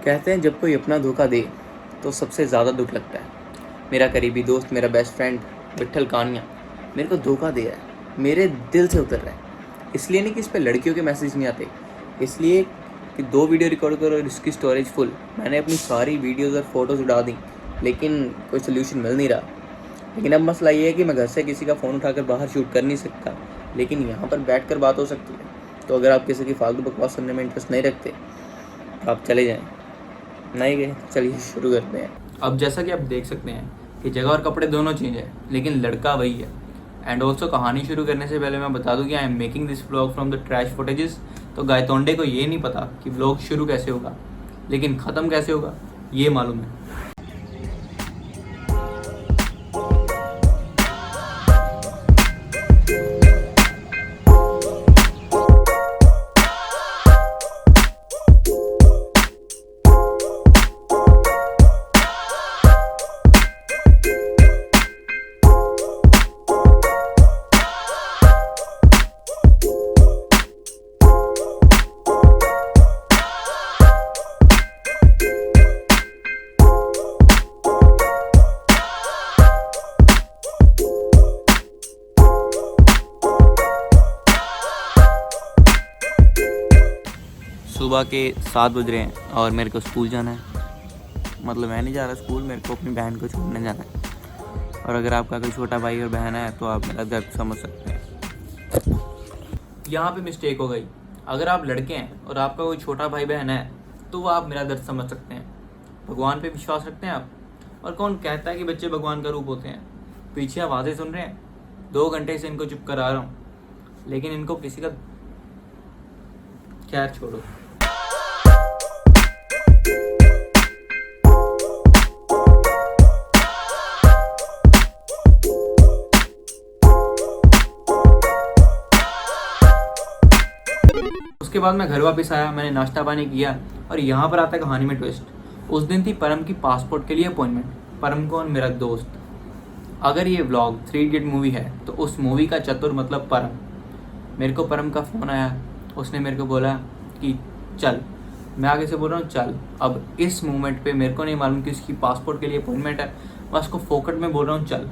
कहते हैं जब कोई अपना धोखा दे तो सबसे ज़्यादा दुख लगता है। मेरा करीबी दोस्त, मेरा बेस्ट फ्रेंड विट्ठल कानिया मेरे को धोखा दे रहा है, मेरे दिल से उतर रहा है। इसलिए नहीं कि इस पर लड़कियों के मैसेज नहीं आते, इसलिए कि 2 वीडियो रिकॉर्ड करो और इसकी स्टोरेज फुल। मैंने अपनी सारी वीडियोज़ और फोटोज़ उड़ा दी, लेकिन कोई सोल्यूशन मिल नहीं रहा। लेकिन अब मसला ये है कि मैं घर से किसी का फ़ोन उठाकर बाहर शूट कर नहीं सकता, लेकिन यहाँ पर बैठ कर बात हो सकती है। तो अगर आप किसी की फालतू बकवास सुनने में इंटरेस्ट नहीं रखते तो आप चले जाएँ। नहीं गए, चलिए शुरू करते हैं। अब जैसा कि आप देख सकते हैं कि जगह और कपड़े दोनों चेंज है, लेकिन लड़का वही है। एंड ऑल्सो कहानी शुरू करने से पहले मैं बता दूं कि I am making this vlog from the trash footages. तो गायतोंडे को ये नहीं पता कि व्लॉग शुरू कैसे होगा, लेकिन ख़त्म कैसे होगा ये मालूम है। सुबह के 7 बज रहे हैं और मेरे को स्कूल जाना है। मतलब मैं नहीं जा रहा स्कूल, मेरे को अपनी बहन को छोड़ने जाना है। और अगर आपका कोई छोटा भाई और बहन है तो आप मेरा दर्द समझ सकते हैं। यहाँ पे मिस्टेक हो गई। अगर आप लड़के हैं और आपका कोई छोटा भाई बहन है तो आप मेरा दर्द समझ सकते हैं। भगवान पे विश्वास रखते हैं आप? और कौन कहता है कि बच्चे भगवान का रूप होते हैं? पीछे आवाज़ें सुन रहे हैं, 2 घंटे से इनको चुप करा रहा हूँ, लेकिन इनको किसी का, खैर छोड़ो। उसके बाद मैं घर वापस आया, मैंने नाश्ता पानी किया और यहाँ पर आता है कहानी में ट्विस्ट। उस दिन थी परम की पासपोर्ट के लिए अपॉइंटमेंट। परम कौन? मेरा दोस्त। अगर ये व्लॉग 3 इडियट मूवी है तो उस मूवी का चतुर मतलब परम। मेरे को परम का फ़ोन आया, उसने मेरे को बोला कि चल। मैं आगे से बोल रहा हूँ चल। अब इस मोमेंट पे मेरे को नहीं मालूम कि उसकी पासपोर्ट के लिए अपॉइंटमेंट है, मैं उसको फोकट में बोल रहा हूँ चल।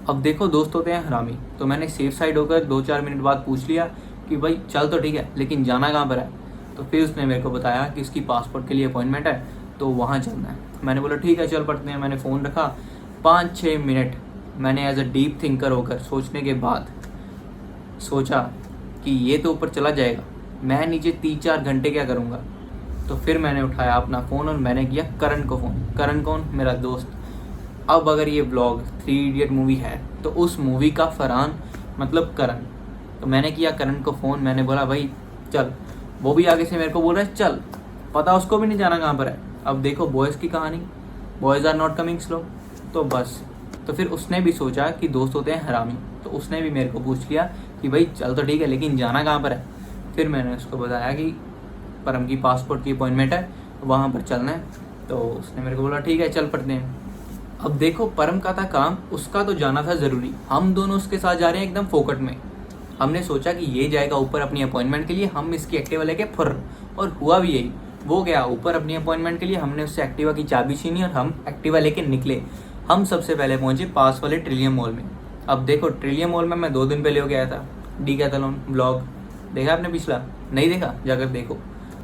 अब देखो दोस्त होते हैं हरामी, तो मैंने सेफ साइड होकर 2-4 मिनट बाद पूछ लिया कि भाई चल तो ठीक है, लेकिन जाना कहाँ पर है? तो फिर उसने मेरे को बताया कि इसकी पासपोर्ट के लिए अपॉइंटमेंट है तो वहाँ चलना है। मैंने बोला ठीक है चल पढ़ते हैं। मैंने फ़ोन रखा, 5-6 मिनट मैंने एज अ डीप थिंकर होकर सोचने के बाद सोचा कि ये तो ऊपर चला जाएगा, मैं नीचे 3-4 घंटे क्या करूँगा। तो फिर मैंने उठाया अपना फ़ोन और मैंने किया करण को फ़ोन। करण कौन? मेरा दोस्त। अब अगर ये व्लॉग 3 इडियट मूवी है तो उस मूवी का फरहान मतलब करण। तो मैंने किया करण को फ़ोन, मैंने बोला भाई चल। वो भी आगे से मेरे को बोल रहा है चल, पता उसको भी नहीं जाना कहाँ पर है। अब देखो बॉयज़ की कहानी, boys are not coming slow. तो बस, तो फिर उसने भी सोचा कि दोस्त होते हैं हरामी, तो उसने भी मेरे को पूछ लिया कि भाई चल तो ठीक है, लेकिन जाना कहाँ पर है। फिर मैंने उसको बताया कि परम की पासपोर्ट की अपॉइंटमेंट है, वहाँ पर चलना है। तो उसने मेरे को बोला ठीक है चल पढ़ते हैं। अब देखो परम का था काम, उसका तो जाना था ज़रूरी। हम दोनों उसके साथ जा रहे हैं एकदम फोकट में। हमने सोचा कि ये जाएगा ऊपर अपनी अपॉइंटमेंट के लिए, हम इसकी एक्टिवा लेके फुर। और हुआ भी यही, वो गया ऊपर अपनी अपॉइंटमेंट के लिए, हमने उससे एक्टिवा की चाबी छीनी और हम एक्टिवा लेके निकले। हम सबसे पहले पहुंचे पास वाले ट्रिलियम मॉल में। अब देखो ट्रिलियम मॉल में मैं 2 दिन पहले हो गया था। डीकैथलॉन व्लॉग देखा आपने पिछला? नहीं देखा? जाकर देखो।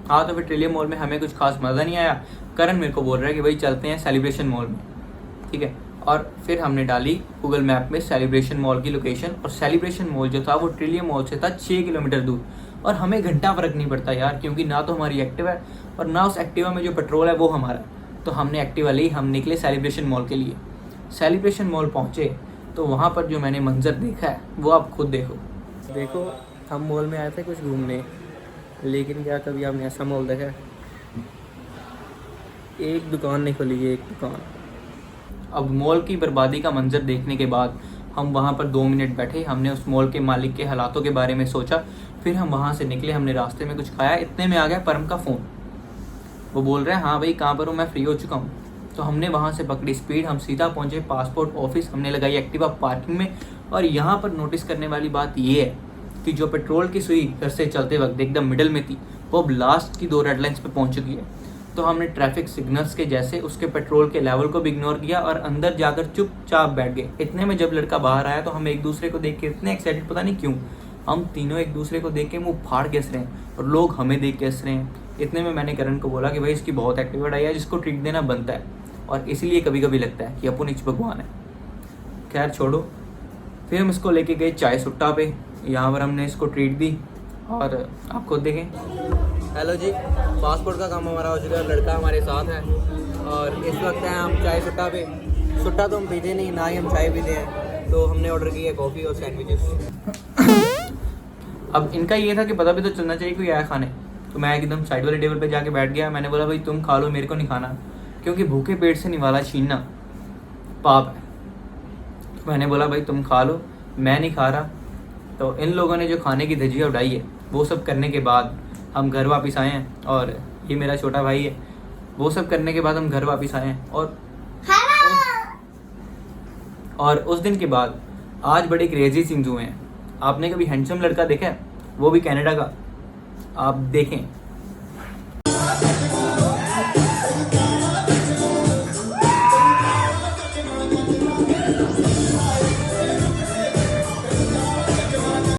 हाँ, तो फिर ट्रिलियम मॉल में हमें कुछ खास मज़ा नहीं आया। करण मेरे को बोल रहा है कि भाई चलते हैं सेलिब्रेशन मॉल में, ठीक है। और फिर हमने डाली गूगल मैप में सेलिब्रेशन मॉल की लोकेशन, और सेलिब्रेशन मॉल जो था वो ट्रिलियम मॉल से था 6 किलोमीटर दूर। और हमें घंटा फ़र्क नहीं पड़ता यार, क्योंकि ना तो हमारी एक्टिवा है और ना उस एक्टिवा में जो पेट्रोल है वो हमारा है। तो हमने एक्टिवा ली, हम निकले सेलिब्रेशन मॉल के लिए। सेलिब्रेशन मॉल पहुँचे तो वहाँ पर जो मैंने मंजर देखा है वो आप खुद देखो। हम मॉल में आए थे कुछ घूमने, लेकिन क्या कभी आपने ऐसा मॉल देखा है? एक दुकान नहीं खुली है, एक दुकान। अब मॉल की बर्बादी का मंजर देखने के बाद हम वहाँ पर 2 मिनट बैठे, हमने उस मॉल के मालिक के हालातों के बारे में सोचा। फिर हम वहाँ से निकले, हमने रास्ते में कुछ खाया, इतने में आ गया परम का फ़ोन। वो बोल रहे हैं हाँ भाई कहाँ पर हूँ, मैं फ्री हो चुका हूँ। तो हमने वहाँ से पकड़ी स्पीड, हम सीधा पहुँचे पासपोर्ट ऑफिस। हमने लगाई एक्टिवा पार्किंग में। और यहाँ पर नोटिस करने वाली बात ये है कि जो पेट्रोल की सुई घर से चलते वक्त एकदम मिडल में थी, वो अब लास्ट की 2 रेड लाइन्स पे पहुँच चुकी है। तो हमने ट्रैफिक सिग्नल्स के जैसे उसके पेट्रोल के लेवल को भी इग्नोर किया और अंदर जाकर चुपचाप बैठ गए। इतने में जब लड़का बाहर आया तो हम एक दूसरे को देख के इतने एक्साइटेड, पता नहीं क्यों, हम तीनों एक दूसरे को देख के मुंह फाड़ के हंस रहे हैं और लोग हमें देख के हंस रहे हैं। इतने में मैंने करण को बोला कि भाई इसकी बहुत एक्टिविटी आई है, जिसको ट्रीट देना बनता है, और इसीलिए कभी कभी लगता है कि अपन इच भगवान है। खैर छोड़ो, फिर हम इसको लेके गए चाय सुट्टा पे। यहाँ पर हमने इसको ट्रीट दी और आप खुद देखें। हेलो जी, पासपोर्ट का काम हमारा हो चुका है, लड़का हमारे साथ है और इस वक्त हैं हम चाय सुट्टा पे। सुट्टा तो हम पीते नहीं, ना ही हम चाय पीते हैं, तो हमने ऑर्डर किया है कॉफ़ी और सैंडविचेस। अब इनका ये था कि पता भी तो चलना चाहिए कोई आया खाने, तो मैं एकदम साइड वाले टेबल पे जाके बैठ गया। मैंने बोला भाई तुम खा लो, मेरे को नहीं खाना, क्योंकि भूखे पेट से निवाला छीनना पाप है। तो मैंने बोला भाई तुम खा लो, मैं नहीं खा रहा। तो इन लोगों ने जो खाने की धजिया उड़ाई है, वो सब करने के बाद हम घर वापस आए हैं, और ये मेरा छोटा भाई है। वो सब करने के बाद हम घर वापस आए हैं और उस दिन के बाद आज बड़े क्रेजी सीन्स हुए हैं। आपने कभी हैंडसम लड़का देखा है, वो भी कनाडा का? आप देखें।